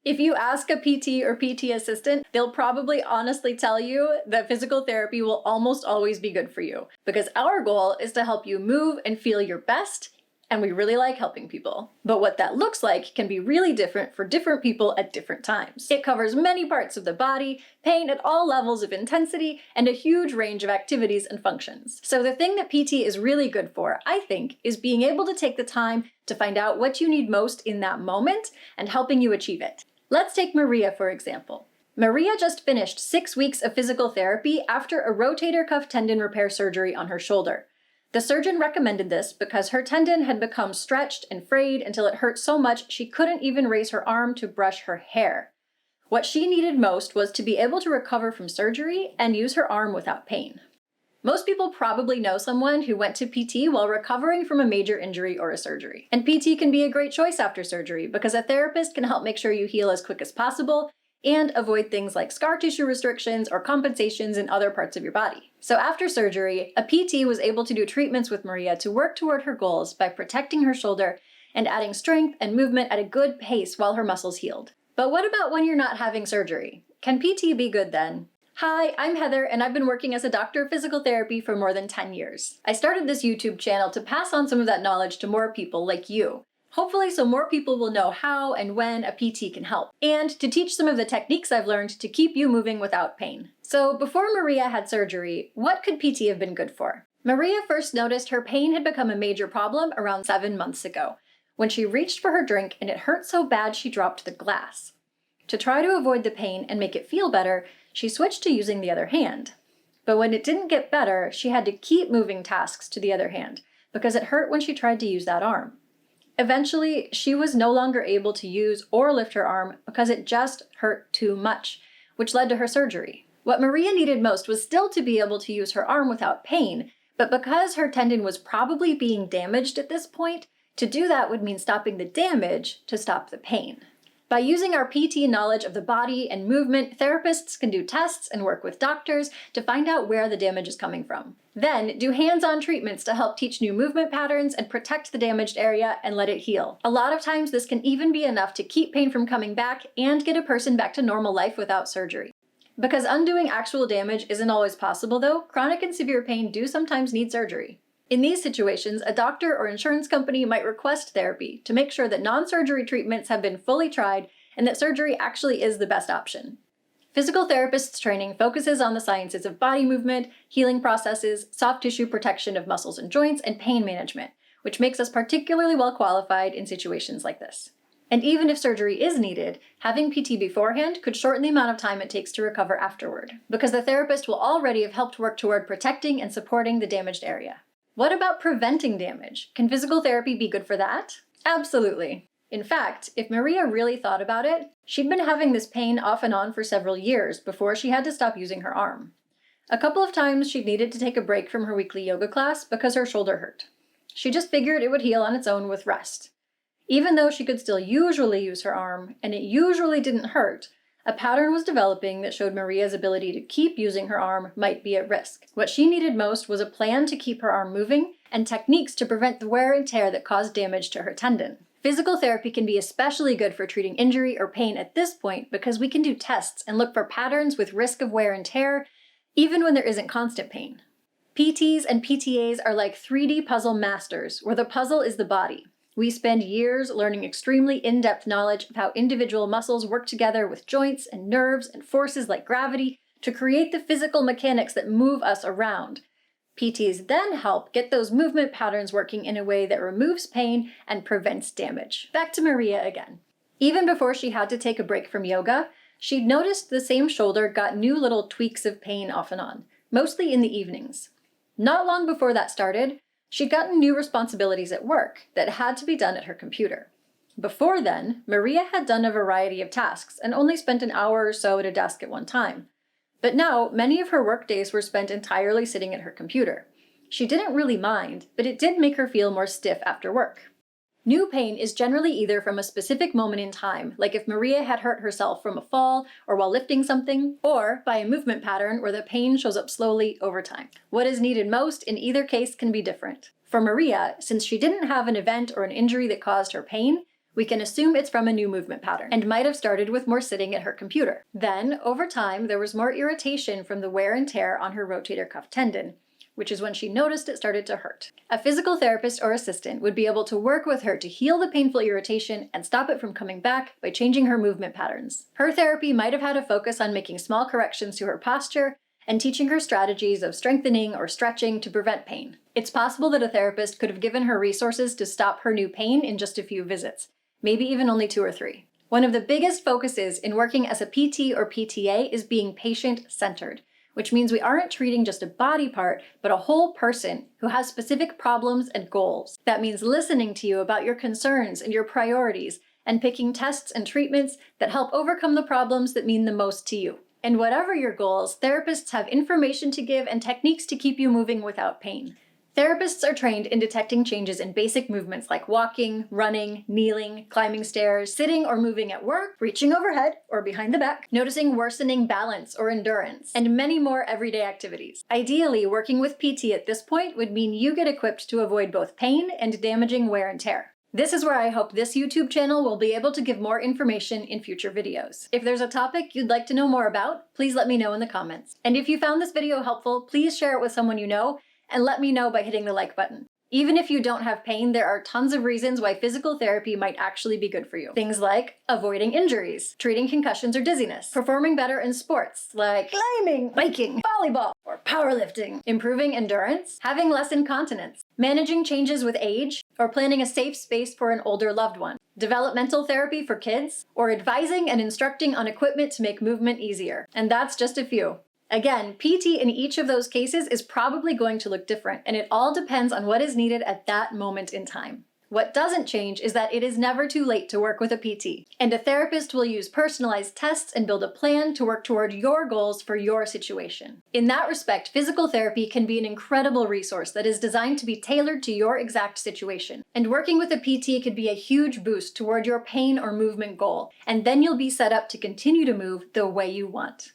If you ask a PT or PT assistant, they'll probably honestly tell you that physical therapy will almost always be good for you, because our goal is to help you move and feel your best, and we really like helping people. But what that looks like can be really different for different people at different times. It covers many parts of the body, pain at all levels of intensity, and a huge range of activities and functions. So the thing that PT is really good for, I think, is being able to take the time to find out what you need most in that moment and helping you achieve it. Let's take Maria, for example. Maria just finished 6 weeks of physical therapy after a rotator cuff tendon repair surgery on her shoulder. The surgeon recommended this because her tendon had become stretched and frayed until it hurt so much she couldn't even raise her arm to brush her hair. What she needed most was to be able to recover from surgery and use her arm without pain. Most people probably know someone who went to PT while recovering from a major injury or a surgery. And PT can be a great choice after surgery because a therapist can help make sure you heal as quick as possible and avoid things like scar tissue restrictions or compensations in other parts of your body. So after surgery, a PT was able to do treatments with Maria to work toward her goals by protecting her shoulder and adding strength and movement at a good pace while her muscles healed. But what about when you're not having surgery? Can PT be good then? Hi, I'm Heather, and I've been working as a doctor of physical therapy for more than 10 years. I started this YouTube channel to pass on some of that knowledge to more people like you. Hopefully so more people will know how and when a PT can help, and to teach some of the techniques I've learned to keep you moving without pain. So before Maria had surgery, what could PT have been good for? Maria first noticed her pain had become a major problem around 7 months ago, when she reached for her drink and it hurt so bad she dropped the glass. To try to avoid the pain and make it feel better, she switched to using the other hand. But when it didn't get better, she had to keep moving tasks to the other hand because it hurt when she tried to use that arm. Eventually, she was no longer able to use or lift her arm because it just hurt too much, which led to her surgery. What Maria needed most was still to be able to use her arm without pain, but because her tendon was probably being damaged at this point, to do that would mean stopping the damage to stop the pain. By using our PT knowledge of the body and movement, therapists can do tests and work with doctors to find out where the damage is coming from. Then, do hands-on treatments to help teach new movement patterns and protect the damaged area and let it heal. A lot of times, this can even be enough to keep pain from coming back and get a person back to normal life without surgery. Because undoing actual damage isn't always possible though, chronic and severe pain do sometimes need surgery. In these situations, a doctor or insurance company might request therapy to make sure that non-surgery treatments have been fully tried and that surgery actually is the best option. Physical therapists training focuses on the sciences of body movement, healing processes, soft tissue protection of muscles and joints, and pain management, which makes us particularly well qualified in situations like this. And even if surgery is needed, having PT beforehand could shorten the amount of time it takes to recover afterward, because the therapist will already have helped work toward protecting and supporting the damaged area. What about preventing damage? Can physical therapy be good for that? Absolutely. In fact, if Maria really thought about it, she'd been having this pain off and on for several years before she had to stop using her arm. A couple of times she'd needed to take a break from her weekly yoga class because her shoulder hurt. She just figured it would heal on its own with rest. Even though she could still usually use her arm, and it usually didn't hurt, a pattern was developing that showed Maria's ability to keep using her arm might be at risk. What she needed most was a plan to keep her arm moving and techniques to prevent the wear and tear that caused damage to her tendon. Physical therapy can be especially good for treating injury or pain at this point because we can do tests and look for patterns with risk of wear and tear, even when there isn't constant pain. PTs and PTAs are like 3D puzzle masters, where the puzzle is the body. We spend years learning extremely in-depth knowledge of how individual muscles work together with joints and nerves and forces like gravity to create the physical mechanics that move us around. PTs then help get those movement patterns working in a way that removes pain and prevents damage. Back to Maria again. Even before she had to take a break from yoga, she'd noticed the same shoulder got new little tweaks of pain off and on, mostly in the evenings. Not long before that started, she'd gotten new responsibilities at work that had to be done at her computer. Before then, Maria had done a variety of tasks and only spent an hour or so at a desk at one time. But now, many of her work days were spent entirely sitting at her computer. She didn't really mind, but it did make her feel more stiff after work. New pain is generally either from a specific moment in time, like if Maria had hurt herself from a fall or while lifting something, or by a movement pattern where the pain shows up slowly over time. What is needed most in either case can be different. For Maria, since she didn't have an event or an injury that caused her pain, we can assume it's from a new movement pattern and might have started with more sitting at her computer. Then, over time, there was more irritation from the wear and tear on her rotator cuff tendon, which is when she noticed it started to hurt. A physical therapist or assistant would be able to work with her to heal the painful irritation and stop it from coming back by changing her movement patterns. Her therapy might have had a focus on making small corrections to her posture and teaching her strategies of strengthening or stretching to prevent pain. It's possible that a therapist could have given her resources to stop her new pain in just a few visits, maybe even only 2 or 3. One of the biggest focuses in working as a PT or PTA is being patient-centered, which means we aren't treating just a body part, but a whole person who has specific problems and goals. That means listening to you about your concerns and your priorities, and picking tests and treatments that help overcome the problems that mean the most to you. And whatever your goals, therapists have information to give and techniques to keep you moving without pain. Therapists are trained in detecting changes in basic movements like walking, running, kneeling, climbing stairs, sitting or moving at work, reaching overhead or behind the back, noticing worsening balance or endurance, and many more everyday activities. Ideally, working with PT at this point would mean you get equipped to avoid both pain and damaging wear and tear. This is where I hope this YouTube channel will be able to give more information in future videos. If there's a topic you'd like to know more about, please let me know in the comments. And if you found this video helpful, please share it with someone you know, and let me know by hitting the like button. Even if you don't have pain, there are tons of reasons why physical therapy might actually be good for you. Things like avoiding injuries, treating concussions or dizziness, performing better in sports like climbing, biking, volleyball, or powerlifting, improving endurance, having less incontinence, managing changes with age, or planning a safe space for an older loved one, developmental therapy for kids, or advising and instructing on equipment to make movement easier. And that's just a few. Again, PT in each of those cases is probably going to look different, and it all depends on what is needed at that moment in time. What doesn't change is that it is never too late to work with a PT, and a therapist will use personalized tests and build a plan to work toward your goals for your situation. In that respect, physical therapy can be an incredible resource that is designed to be tailored to your exact situation. And working with a PT could be a huge boost toward your pain or movement goal, and then you'll be set up to continue to move the way you want.